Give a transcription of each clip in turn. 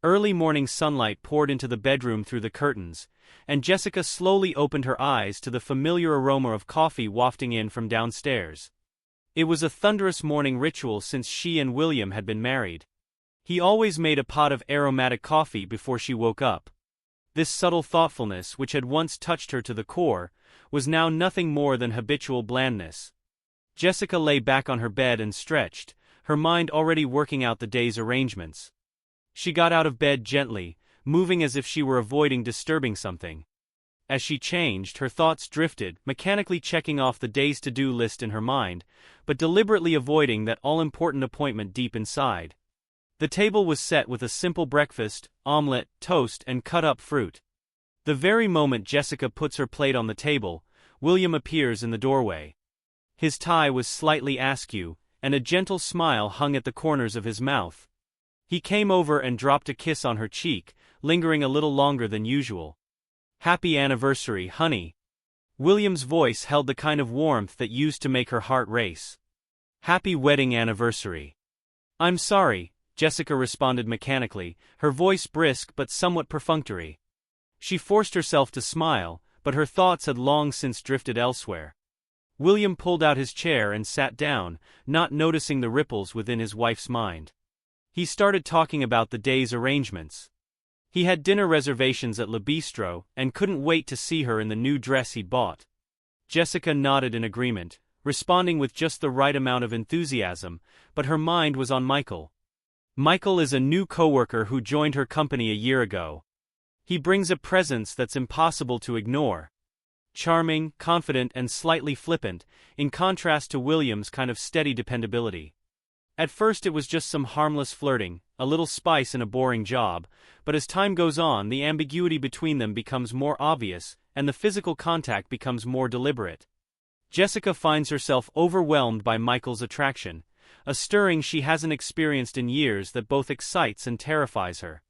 Early morning sunlight poured into the bedroom through the curtains, and Jessica slowly opened her eyes to the familiar aroma of coffee wafting in from downstairs. It was a thunderous morning ritual since she and William had been married. He always made a pot of aromatic coffee before she woke up. This subtle thoughtfulness, which had once touched her to the core, was now nothing more than habitual blandness. Jessica lay back on her bed and stretched, her mind already working out the day's arrangements. She got out of bed gently, moving as if she were avoiding disturbing something. As she changed, her thoughts drifted, mechanically checking off the day's to-do list in her mind, but deliberately avoiding that all-important appointment deep inside. The table was set with a simple breakfast, omelette, toast, and cut-up fruit. The very moment Jessica puts her plate on the table, William appears in the doorway. His tie was slightly askew, and a gentle smile hung at the corners of his mouth. He came over and dropped a kiss on her cheek, lingering a little longer than usual. "Happy anniversary, honey." William's voice held the kind of warmth that used to make her heart race. "Happy wedding anniversary." "I'm sorry," Jessica responded mechanically, her voice brisk but somewhat perfunctory. She forced herself to smile, but her thoughts had long since drifted elsewhere. William pulled out his chair and sat down, not noticing the ripples within his wife's mind. He started talking about the day's arrangements. He had dinner reservations at Le Bistro and couldn't wait to see her in the new dress he'd bought. Jessica nodded in agreement, responding with just the right amount of enthusiasm, but her mind was on Michael. Michael is a new coworker who joined her company a year ago. He brings a presence that's impossible to ignore. Charming, confident, and slightly flippant, in contrast to William's kind of steady dependability. At first it was just some harmless flirting, a little spice in a boring job, but as time goes on the ambiguity between them becomes more obvious, and the physical contact becomes more deliberate. Jessica finds herself overwhelmed by Michael's attraction, a stirring she hasn't experienced in years that both excites and terrifies her.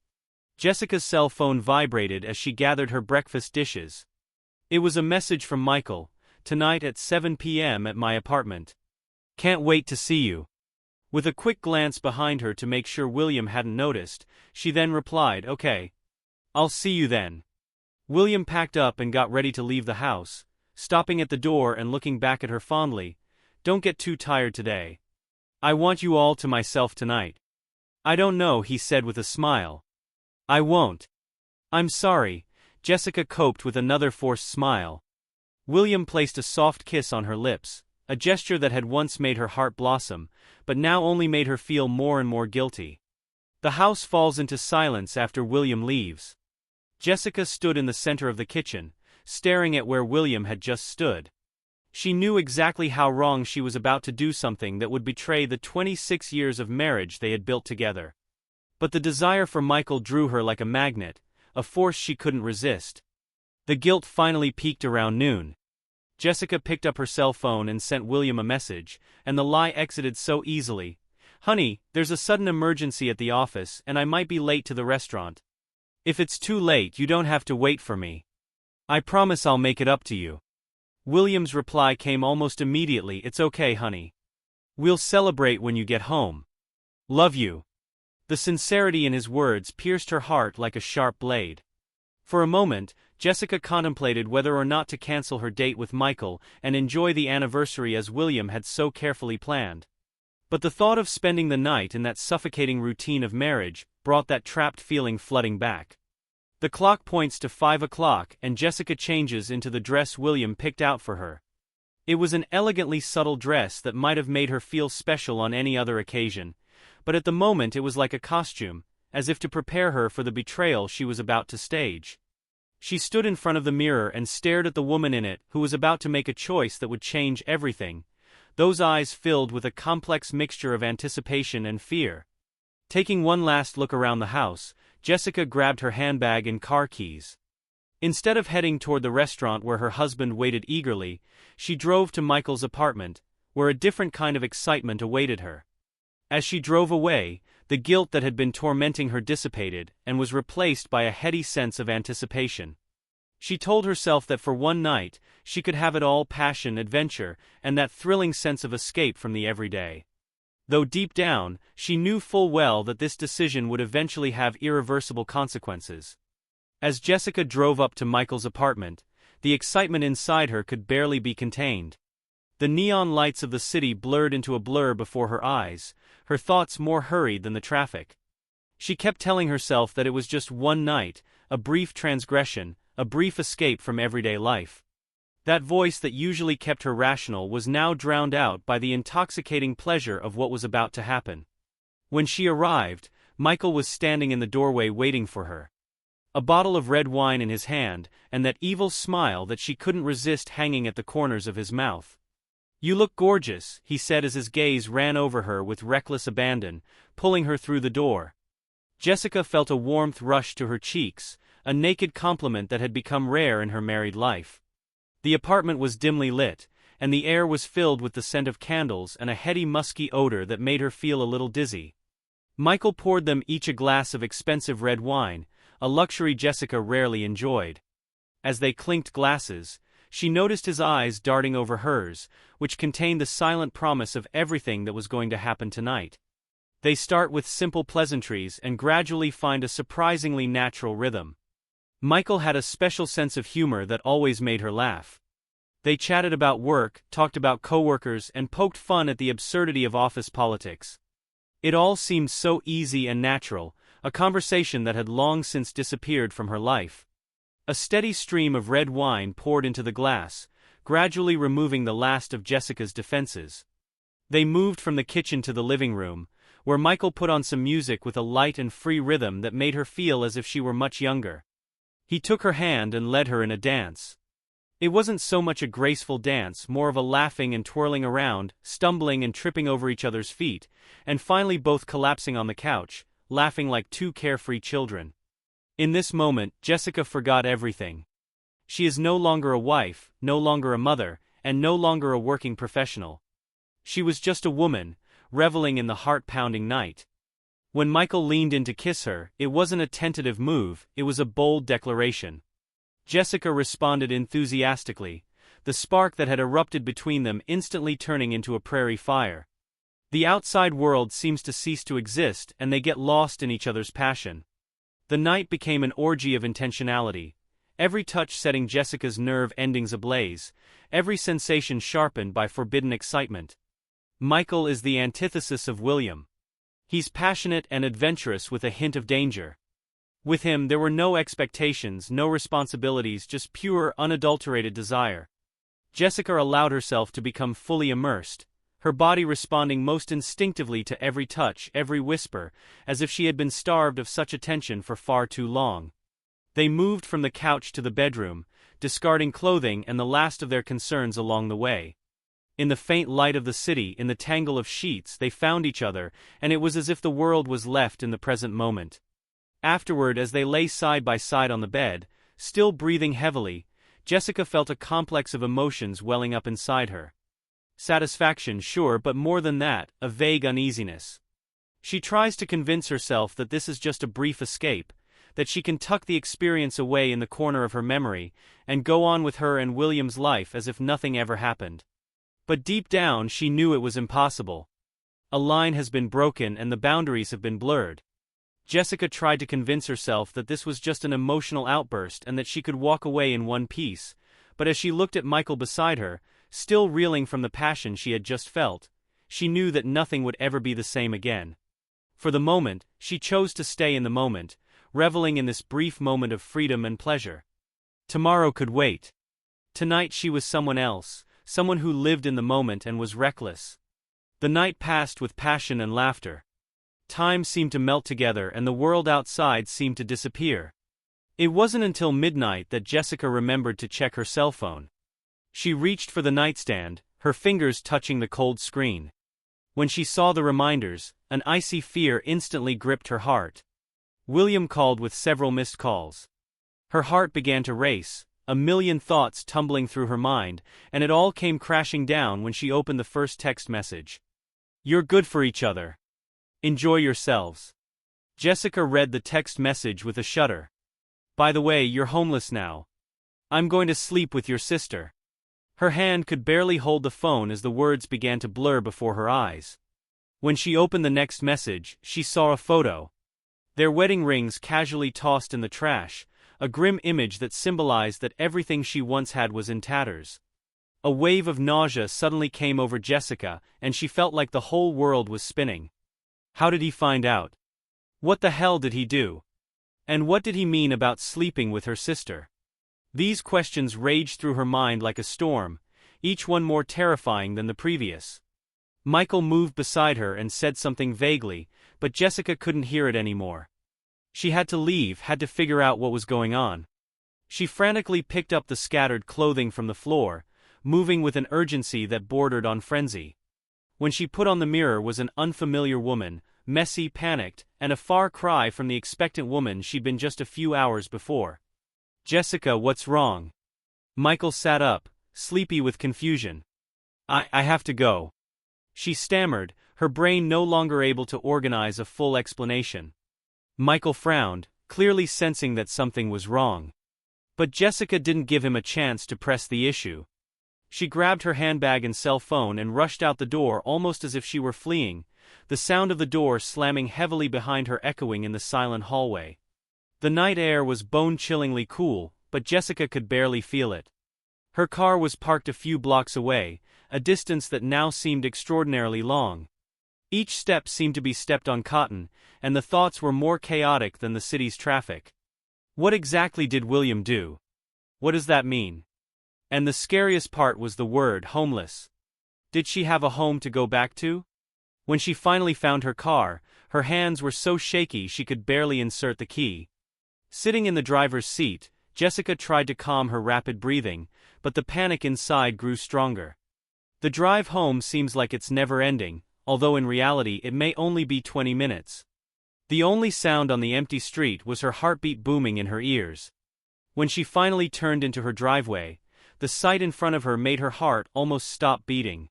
Jessica's cell phone vibrated as she gathered her breakfast dishes. It was a message from Michael: "Tonight at 7 p.m. at my apartment. Can't wait to see you." With a quick glance behind her to make sure William hadn't noticed, she then replied, "Okay. I'll see you then." William packed up and got ready to leave the house, stopping at the door and looking back at her fondly. "Don't get too tired today. I want you all to myself tonight." "I don't know," he said with a smile. "I won't." "I'm sorry," Jessica coped with another forced smile. William placed a soft kiss on her lips, a gesture that had once made her heart blossom, but now only made her feel more and more guilty. The house falls into silence after William leaves. Jessica stood in the center of the kitchen, staring at where William had just stood. She knew exactly how wrong she was about to do, something that would betray the 26 years of marriage they had built together. But the desire for Michael drew her like a magnet, a force she couldn't resist. The guilt finally peaked around noon. Jessica picked up her cell phone and sent William a message, and the lie exited so easily. "Honey, there's a sudden emergency at the office and I might be late to the restaurant. If it's too late, you don't have to wait for me. I promise I'll make it up to you." William's reply came almost immediately: "It's okay, honey. We'll celebrate when you get home. Love you." The sincerity in his words pierced her heart like a sharp blade. For a moment, Jessica contemplated whether or not to cancel her date with Michael and enjoy the anniversary as William had so carefully planned. But the thought of spending the night in that suffocating routine of marriage brought that trapped feeling flooding back. The clock points to 5 o'clock and Jessica changes into the dress William picked out for her. It was an elegantly subtle dress that might have made her feel special on any other occasion, but at the moment it was like a costume, as if to prepare her for the betrayal she was about to stage. She stood in front of the mirror and stared at the woman in it who was about to make a choice that would change everything, those eyes filled with a complex mixture of anticipation and fear. Taking one last look around the house, Jessica grabbed her handbag and car keys. Instead of heading toward the restaurant where her husband waited eagerly, she drove to Michael's apartment, where a different kind of excitement awaited her. As she drove away, the guilt that had been tormenting her dissipated and was replaced by a heady sense of anticipation. She told herself that for one night, she could have it all: passion, adventure, and that thrilling sense of escape from the everyday. Though deep down, she knew full well that this decision would eventually have irreversible consequences. As Jessica drove up to Michael's apartment, the excitement inside her could barely be contained. The neon lights of the city blurred into a blur before her eyes, her thoughts more hurried than the traffic. She kept telling herself that it was just one night, a brief transgression, a brief escape from everyday life. That voice that usually kept her rational was now drowned out by the intoxicating pleasure of what was about to happen. When she arrived, Michael was standing in the doorway waiting for her. A bottle of red wine in his hand, and that evil smile that she couldn't resist hanging at the corners of his mouth. "You look gorgeous," he said as his gaze ran over her with reckless abandon, pulling her through the door. Jessica felt a warmth rush to her cheeks, a naked compliment that had become rare in her married life. The apartment was dimly lit, and the air was filled with the scent of candles and a heady musky odor that made her feel a little dizzy. Michael poured them each a glass of expensive red wine, a luxury Jessica rarely enjoyed. As they clinked glasses, she noticed his eyes darting over hers, which contained the silent promise of everything that was going to happen tonight. They start with simple pleasantries and gradually find a surprisingly natural rhythm. Michael had a special sense of humor that always made her laugh. They chatted about work, talked about coworkers, and poked fun at the absurdity of office politics. It all seemed so easy and natural, a conversation that had long since disappeared from her life. A steady stream of red wine poured into the glass, gradually removing the last of Jessica's defenses. They moved from the kitchen to the living room, where Michael put on some music with a light and free rhythm that made her feel as if she were much younger. He took her hand and led her in a dance. It wasn't so much a graceful dance, more of a laughing and twirling around, stumbling and tripping over each other's feet, and finally both collapsing on the couch, laughing like two carefree children. In this moment, Jessica forgot everything. She is no longer a wife, no longer a mother, and no longer a working professional. She was just a woman, reveling in the heart-pounding night. When Michael leaned in to kiss her, it wasn't a tentative move, it was a bold declaration. Jessica responded enthusiastically, the spark that had erupted between them instantly turning into a prairie fire. The outside world seems to cease to exist and they get lost in each other's passion. The night became an orgy of intentionality, every touch setting Jessica's nerve endings ablaze, every sensation sharpened by forbidden excitement. Michael is the antithesis of William. He's passionate and adventurous with a hint of danger. With him there were no expectations, no responsibilities, just pure, unadulterated desire. Jessica allowed herself to become fully immersed, her body responding most instinctively to every touch, every whisper, as if she had been starved of such attention for far too long. They moved from the couch to the bedroom, discarding clothing and the last of their concerns along the way. In the faint light of the city, in the tangle of sheets, they found each other, and it was as if the world was left in the present moment. Afterward, as they lay side by side on the bed, still breathing heavily, Jessica felt a complex of emotions welling up inside her. Satisfaction, sure, but more than that, a vague uneasiness. She tries to convince herself that this is just a brief escape, that she can tuck the experience away in the corner of her memory, and go on with her and William's life as if nothing ever happened. But deep down she knew it was impossible. A line has been broken and the boundaries have been blurred. Jessica tried to convince herself that this was just an emotional outburst and that she could walk away in one piece, but as she looked at Michael beside her, still reeling from the passion she had just felt, she knew that nothing would ever be the same again. For the moment, she chose to stay in the moment, reveling in this brief moment of freedom and pleasure. Tomorrow could wait. Tonight she was someone else, someone who lived in the moment and was reckless. The night passed with passion and laughter. Time seemed to melt together and the world outside seemed to disappear. It wasn't until midnight that Jessica remembered to check her cell phone. She reached for the nightstand, her fingers touching the cold screen. When she saw the reminders, an icy fear instantly gripped her heart. William called with several missed calls. Her heart began to race, a million thoughts tumbling through her mind, and it all came crashing down when she opened the first text message. "You're good for each other. Enjoy yourselves." Jessica read the text message with a shudder. "By the way, you're homeless now. I'm going to sleep with your sister." Her hand could barely hold the phone as the words began to blur before her eyes. When she opened the next message, she saw a photo. Their wedding rings casually tossed in the trash, a grim image that symbolized that everything she once had was in tatters. A wave of nausea suddenly came over Jessica, and she felt like the whole world was spinning. How did he find out? What the hell did he do? And what did he mean about sleeping with her sister? These questions raged through her mind like a storm, each one more terrifying than the previous. Michael moved beside her and said something vaguely, but Jessica couldn't hear it anymore. She had to leave, had to figure out what was going on. She frantically picked up the scattered clothing from the floor, moving with an urgency that bordered on frenzy. When she put on the mirror was an unfamiliar woman, messy, panicked, and a far cry from the expectant woman she'd been just a few hours before. "Jessica, what's wrong?" Michael sat up, sleepy with confusion. I have to go," she stammered, her brain no longer able to organize a full explanation. Michael frowned, clearly sensing that something was wrong. But Jessica didn't give him a chance to press the issue. She grabbed her handbag and cell phone and rushed out the door almost as if she were fleeing, the sound of the door slamming heavily behind her echoing in the silent hallway. The night air was bone-chillingly cool, but Jessica could barely feel it. Her car was parked a few blocks away, a distance that now seemed extraordinarily long. Each step seemed to be stepped on cotton, and the thoughts were more chaotic than the city's traffic. What exactly did William do? What does that mean? And the scariest part was the word homeless. Did she have a home to go back to? When she finally found her car, her hands were so shaky she could barely insert the key. Sitting in the driver's seat, Jessica tried to calm her rapid breathing, but the panic inside grew stronger. The drive home seems like it's never ending, although in reality it may only be 20 minutes. The only sound on the empty street was her heartbeat booming in her ears. When she finally turned into her driveway, the sight in front of her made her heart almost stop beating.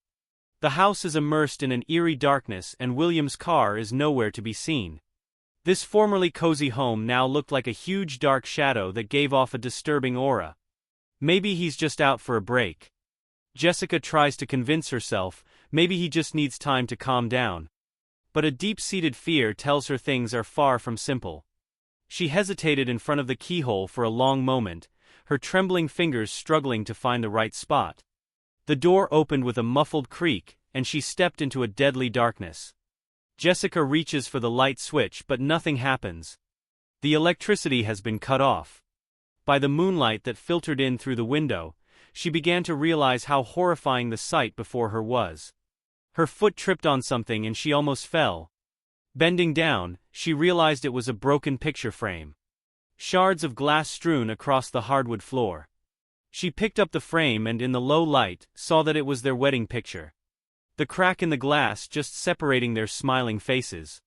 The house is immersed in an eerie darkness and William's car is nowhere to be seen. This formerly cozy home now looked like a huge dark shadow that gave off a disturbing aura. Maybe he's just out for a break. Jessica tries to convince herself, maybe he just needs time to calm down. But a deep-seated fear tells her things are far from simple. She hesitated in front of the keyhole for a long moment, her trembling fingers struggling to find the right spot. The door opened with a muffled creak, and she stepped into a deadly darkness. Jessica reaches for the light switch but nothing happens. The electricity has been cut off. By the moonlight that filtered in through the window, she began to realize how horrifying the sight before her was. Her foot tripped on something and she almost fell. Bending down, she realized it was a broken picture frame. Shards of glass strewn across the hardwood floor. She picked up the frame and in the low light, saw that it was their wedding picture. The crack in the glass just separating their smiling faces.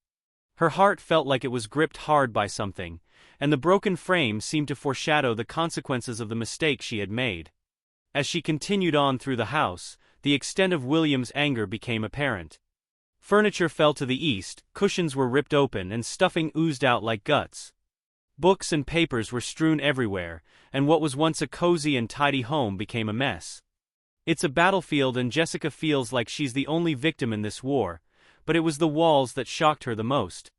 Her heart felt like it was gripped hard by something, and the broken frame seemed to foreshadow the consequences of the mistake she had made. As she continued on through the house, the extent of William's anger became apparent. Furniture fell to the east, cushions were ripped open and stuffing oozed out like guts. Books and papers were strewn everywhere, and what was once a cozy and tidy home became a mess. It's a battlefield and Jessica feels like she's the only victim in this war, but it was the walls that shocked her the most.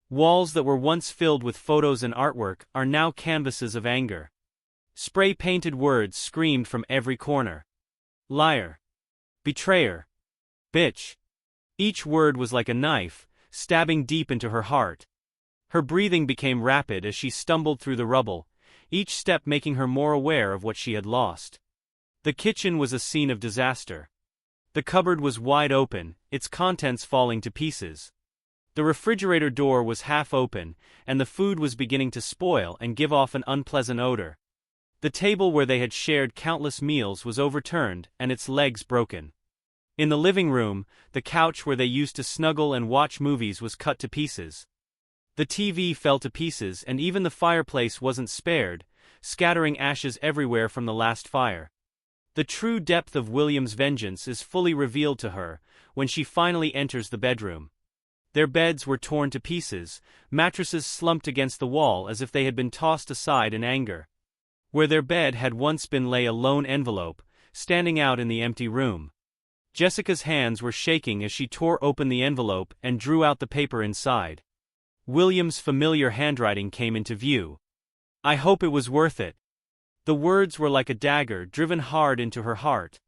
Walls that were once filled with photos and artwork are now canvases of anger. Spray-painted words screamed from every corner. Liar. Betrayer. Bitch. Each word was like a knife, stabbing deep into her heart. Her breathing became rapid as she stumbled through the rubble, each step making her more aware of what she had lost. The kitchen was a scene of disaster. The cupboard was wide open, its contents falling to pieces. The refrigerator door was half open, and the food was beginning to spoil and give off an unpleasant odor. The table where they had shared countless meals was overturned and its legs broken. In the living room, the couch where they used to snuggle and watch movies was cut to pieces. The TV fell to pieces and even the fireplace wasn't spared, scattering ashes everywhere from the last fire. The true depth of William's vengeance is fully revealed to her when she finally enters the bedroom. Their beds were torn to pieces, mattresses slumped against the wall as if they had been tossed aside in anger. Where their bed had once been lay a lone envelope, standing out in the empty room. Jessica's hands were shaking as she tore open the envelope and drew out the paper inside. William's familiar handwriting came into view. "I hope it was worth it." The words were like a dagger driven hard into her heart.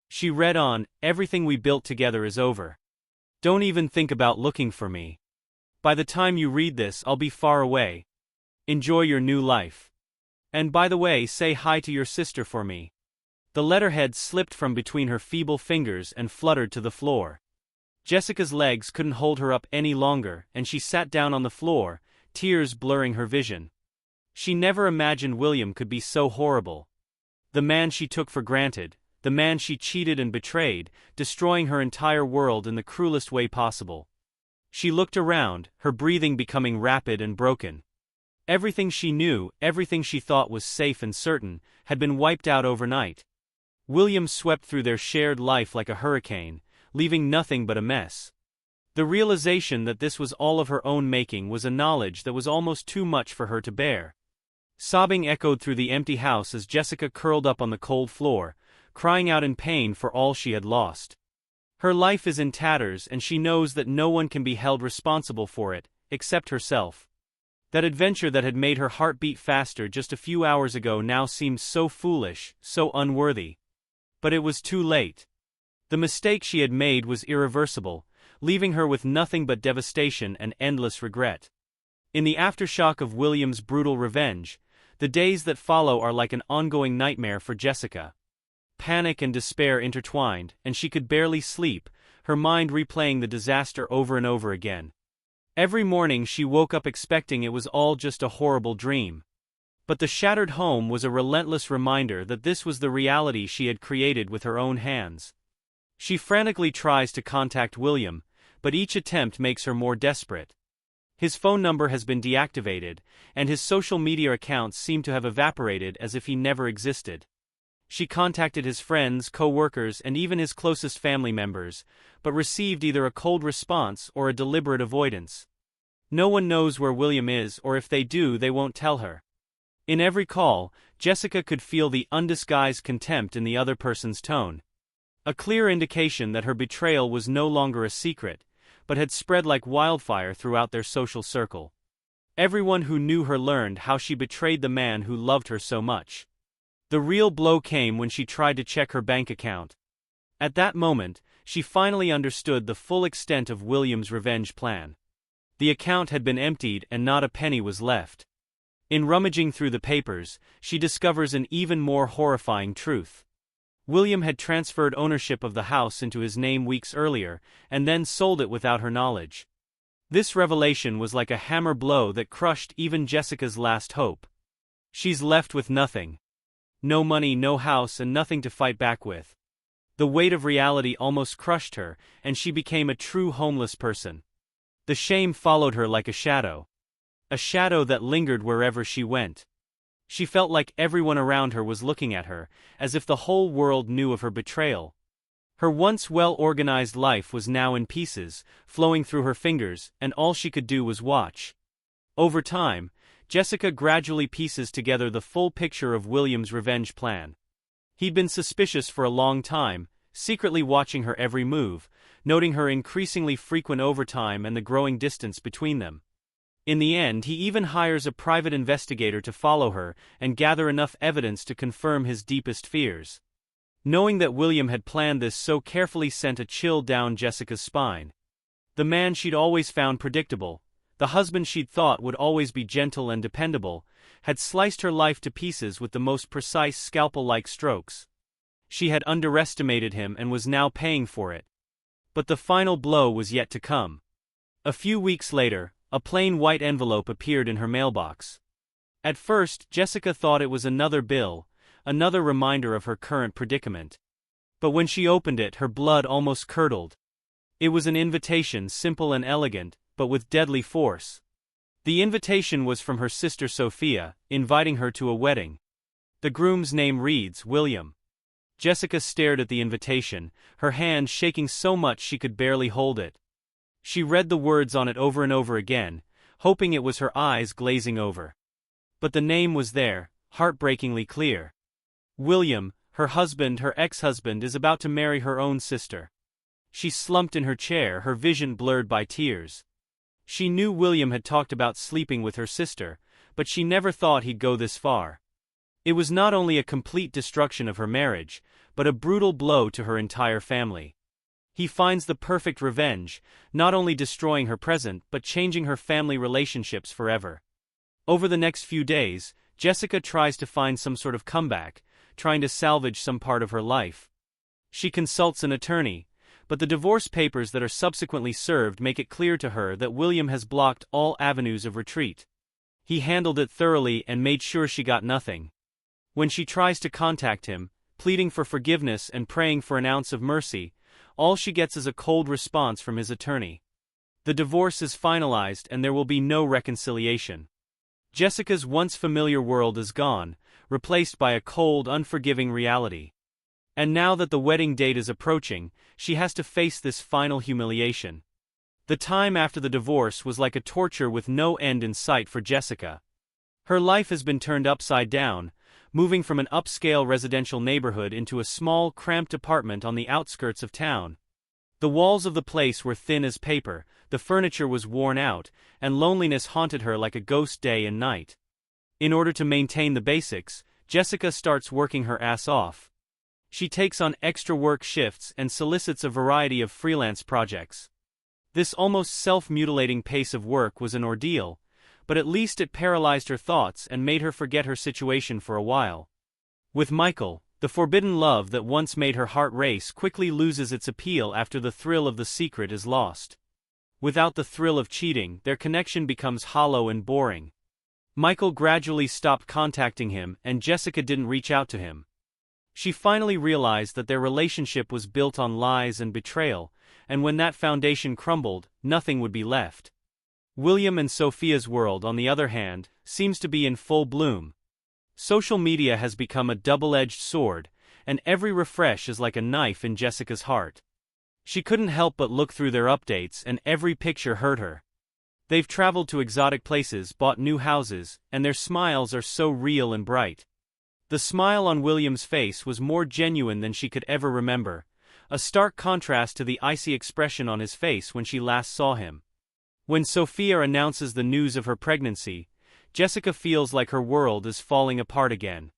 She read on, "Everything we built together is over. Don't even think about looking for me. By the time you read this, I'll be far away. Enjoy your new life. And by the way, say hi to your sister for me." The letterhead slipped from between her feeble fingers and fluttered to the floor. Jessica's legs couldn't hold her up any longer, and she sat down on the floor, tears blurring her vision. She never imagined William could be so horrible. The man she took for granted, the man she cheated and betrayed, destroying her entire world in the cruelest way possible. She looked around, her breathing becoming rapid and broken. Everything she knew, everything she thought was safe and certain, had been wiped out overnight. William swept through their shared life like a hurricane, leaving nothing but a mess. The realization that this was all of her own making was a knowledge that was almost too much for her to bear. Sobbing echoed through the empty house as Jessica curled up on the cold floor, crying out in pain for all she had lost. Her life is in tatters and she knows that no one can be held responsible for it, except herself. That adventure that had made her heart beat faster just a few hours ago now seemed so foolish, so unworthy. But it was too late. The mistake she had made was irreversible, leaving her with nothing but devastation and endless regret. In the aftershock of William's brutal revenge, the days that follow are like an ongoing nightmare for Jessica. Panic and despair intertwined, and she could barely sleep, her mind replaying the disaster over and over again. Every morning she woke up expecting it was all just a horrible dream. But the shattered home was a relentless reminder that this was the reality she had created with her own hands. She frantically tries to contact William, but each attempt makes her more desperate. His phone number has been deactivated, and his social media accounts seem to have evaporated as if he never existed. She contacted his friends, co-workers, and even his closest family members, but received either a cold response or a deliberate avoidance. No one knows where William is, or if they do, they won't tell her. In every call, Jessica could feel the undisguised contempt in the other person's tone. A clear indication that her betrayal was no longer a secret, but had spread like wildfire throughout their social circle. Everyone who knew her learned how she betrayed the man who loved her so much. The real blow came when she tried to check her bank account. At that moment, she finally understood the full extent of William's revenge plan. The account had been emptied and not a penny was left. In rummaging through the papers, she discovers an even more horrifying truth. William had transferred ownership of the house into his name weeks earlier, and then sold it without her knowledge. This revelation was like a hammer blow that crushed even Jessica's last hope. She's left with nothing. No money, no house, and nothing to fight back with. The weight of reality almost crushed her, and she became a true homeless person. The shame followed her like a shadow that lingered wherever she went. She felt like everyone around her was looking at her, as if the whole world knew of her betrayal. Her once well-organized life was now in pieces, flowing through her fingers, and all she could do was watch. Over time, Jessica gradually pieces together the full picture of William's revenge plan. He'd been suspicious for a long time, secretly watching her every move, noting her increasingly frequent overtime and the growing distance between them. In the end, he even hires a private investigator to follow her and gather enough evidence to confirm his deepest fears. Knowing that William had planned this so carefully sent a chill down Jessica's spine. The man she'd always found predictable, the husband she'd thought would always be gentle and dependable, had sliced her life to pieces with the most precise scalpel-like strokes. She had underestimated him and was now paying for it. But the final blow was yet to come. A few weeks later, a plain white envelope appeared in her mailbox. At first, Jessica thought it was another bill, another reminder of her current predicament. But when she opened it, her blood almost curdled. It was an invitation, simple and elegant, but with deadly force. The invitation was from her sister Sophia, inviting her to a wedding. The groom's name reads William. Jessica stared at the invitation, her hand shaking so much she could barely hold it. She read the words on it over and over again, hoping it was her eyes glazing over. But the name was there, heartbreakingly clear. William, her husband, her ex-husband, is about to marry her own sister. She slumped in her chair, her vision blurred by tears. She knew William had talked about sleeping with her sister, but she never thought he'd go this far. It was not only a complete destruction of her marriage, but a brutal blow to her entire family. He finds the perfect revenge, not only destroying her present but changing her family relationships forever. Over the next few days, Jessica tries to find some sort of comeback, trying to salvage some part of her life. She consults an attorney, but the divorce papers that are subsequently served make it clear to her that William has blocked all avenues of retreat. He handled it thoroughly and made sure she got nothing. When she tries to contact him, pleading for forgiveness and praying for an ounce of mercy, all she gets is a cold response from his attorney. The divorce is finalized and there will be no reconciliation. Jessica's once familiar world is gone, replaced by a cold, unforgiving reality. And now that the wedding date is approaching, she has to face this final humiliation. The time after the divorce was like a torture with no end in sight for Jessica. Her life has been turned upside down, moving from an upscale residential neighborhood into a small, cramped apartment on the outskirts of town. The walls of the place were thin as paper, the furniture was worn out, and loneliness haunted her like a ghost day and night. In order to maintain the basics, Jessica starts working her ass off. She takes on extra work shifts and solicits a variety of freelance projects. This almost self-mutilating pace of work was an ordeal, but at least it paralyzed her thoughts and made her forget her situation for a while. With Michael, the forbidden love that once made her heart race quickly loses its appeal after the thrill of the secret is lost. Without the thrill of cheating, their connection becomes hollow and boring. Michael gradually stopped contacting him and Jessica didn't reach out to him. She finally realized that their relationship was built on lies and betrayal, and when that foundation crumbled, nothing would be left. William and Sophia's world, on the other hand, seems to be in full bloom. Social media has become a double-edged sword, and every refresh is like a knife in Jessica's heart. She couldn't help but look through their updates and every picture hurt her. They've traveled to exotic places, bought new houses, and their smiles are so real and bright. The smile on William's face was more genuine than she could ever remember, a stark contrast to the icy expression on his face when she last saw him. When Sophia announces the news of her pregnancy, Jessica feels like her world is falling apart again.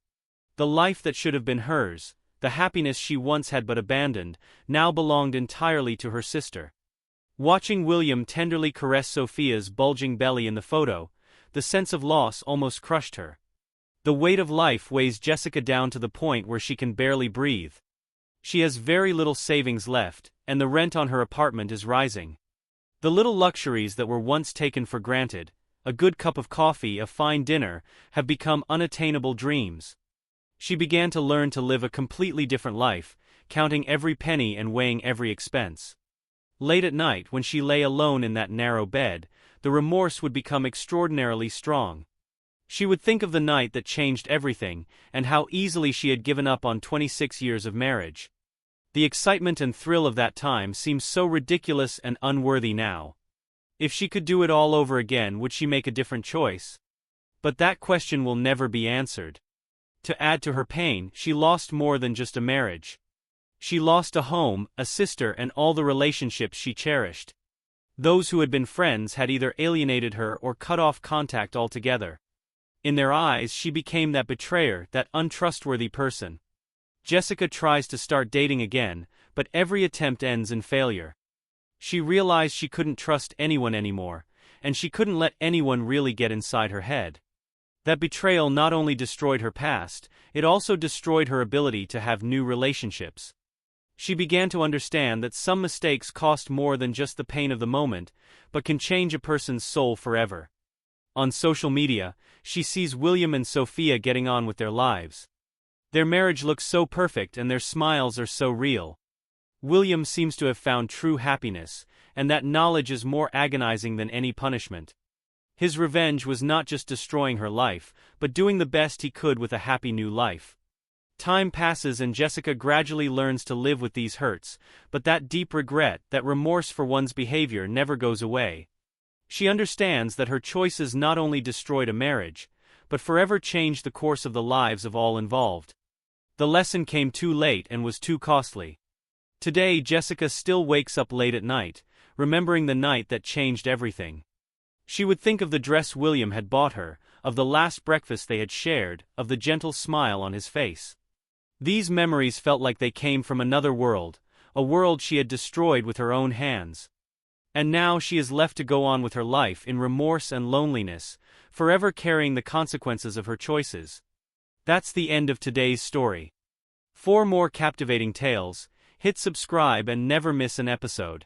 The life that should have been hers, the happiness she once had but abandoned, now belonged entirely to her sister. Watching William tenderly caress Sophia's bulging belly in the photo, the sense of loss almost crushed her. The weight of life weighs Jessica down to the point where she can barely breathe. She has very little savings left, and the rent on her apartment is rising. The little luxuries that were once taken for granted, a good cup of coffee, a fine dinner, have become unattainable dreams. She began to learn to live a completely different life, counting every penny and weighing every expense. Late at night, when she lay alone in that narrow bed, the remorse would become extraordinarily strong. She would think of the night that changed everything, and how easily she had given up on 26 years of marriage. The excitement and thrill of that time seemed so ridiculous and unworthy now. If she could do it all over again, would she make a different choice? But that question will never be answered. To add to her pain, she lost more than just a marriage. She lost a home, a sister, and all the relationships she cherished. Those who had been friends had either alienated her or cut off contact altogether. In their eyes, she became that betrayer, that untrustworthy person. Jessica tries to start dating again, but every attempt ends in failure. She realized she couldn't trust anyone anymore, and she couldn't let anyone really get inside her head. That betrayal not only destroyed her past, it also destroyed her ability to have new relationships. She began to understand that some mistakes cost more than just the pain of the moment, but can change a person's soul forever. On social media, she sees William and Sophia getting on with their lives. Their marriage looks so perfect and their smiles are so real. William seems to have found true happiness, and that knowledge is more agonizing than any punishment. His revenge was not just destroying her life, but doing the best he could with a happy new life. Time passes and Jessica gradually learns to live with these hurts, but that deep regret, that remorse for one's behavior never goes away. She understands that her choices not only destroyed a marriage, but forever changed the course of the lives of all involved. The lesson came too late and was too costly. Today, Jessica still wakes up late at night, remembering the night that changed everything. She would think of the dress William had bought her, of the last breakfast they had shared, of the gentle smile on his face. These memories felt like they came from another world, a world she had destroyed with her own hands. And now she is left to go on with her life in remorse and loneliness, forever carrying the consequences of her choices. That's the end of today's story. For more captivating tales, hit subscribe and never miss an episode.